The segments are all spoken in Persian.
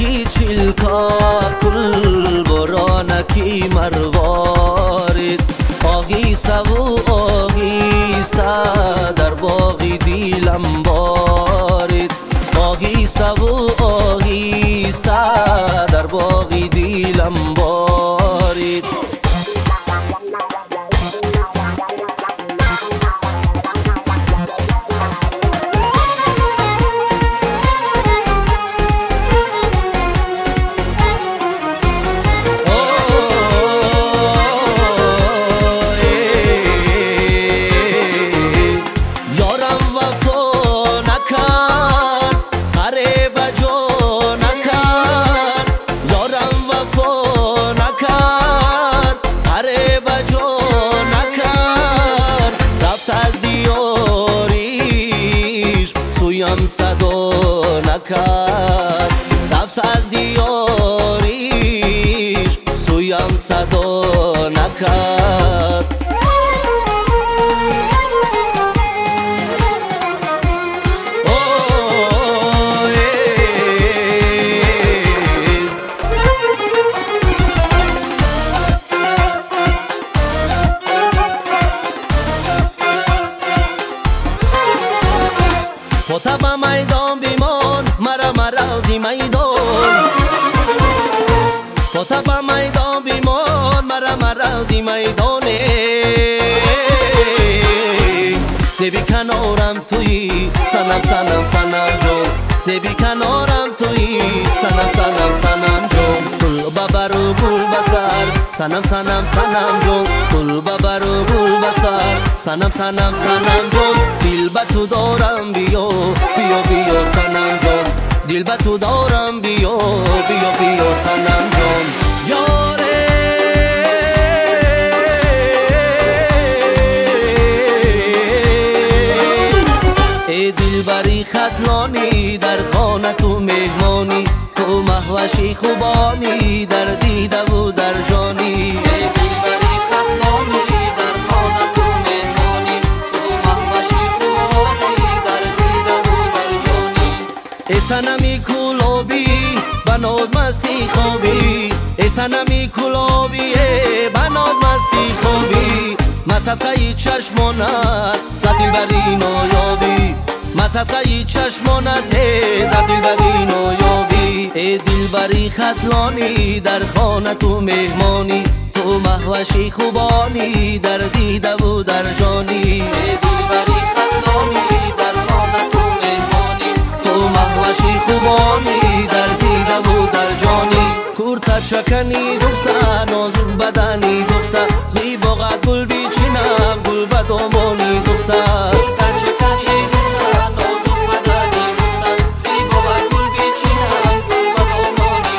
آگی چیلکا کل برانکی مروارید آگی سو آگیستا در باغی دیلم بارید آگی سو آگیستا در باغی دیلم بارید سویم صدا نکرد رفت از دیاریش سویم صدا نکرد پتا با میدان بیمان مرا مرازی میدان پتا با میدان بیمان مرا مرازی میدانه زبی کنارم توی سنم سنم سنم جون زبی کنارم توی سنم سنم سنم جون گل ببر و گل بسر سنم سنم سنم جون گل ببر و گل بسر سنم سنم سنم جون دل به تو دارم بیا بیا بیا سنم جون دل به تو دارم بیا بیا بیا سنم جون یاره ای دلبری خطلانی در خانه تو مهمانی تو مهوشی خوبانی در دیده و در جانی ای دلبری خطلانی در خانه تو مهمانی تو مهوشی خوبانی در دیده و در جانی ای سنمی کلابی بناز مستی خوابی ای سنمی کلابی بناز مستی خوابی مسفقه چشمانت زد دلبری نایابی مسفقه چشمانت زد دلبری نایابی ای دلبری خطلانی در خانه تو مهمانی تو مهوشی خوبانی در دیده و در جانی ای دلبری خطلانی در خانه تو مهمانی تو مهوشی خوبانی در دیده و در جانی کورتا چکنی دختر نازک بدنی دختر زیبا قد گل بیچینم گل بدامانی دختر کورتا چکنی دختر نازک بدنی دختر زیبا قد گل بیچینم گل بدامانی دختر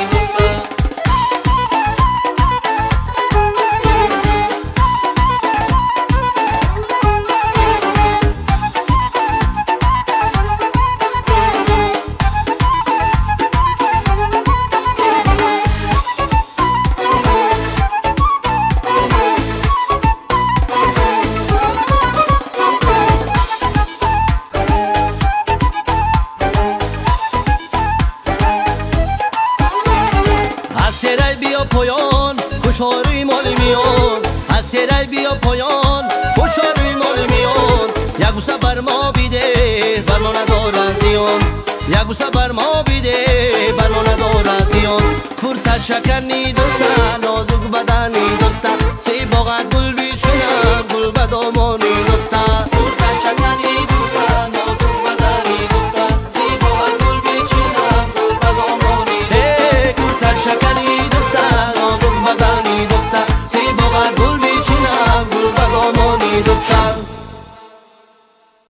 پایان خوشحالی مال میان از سرای بیا پایان خوشحالی مال میان یک بوسه بر ما بیده بر ما نداره زیان یک بوسه بر ما بیده بر ما نداره زیان کورتا چکنی دختر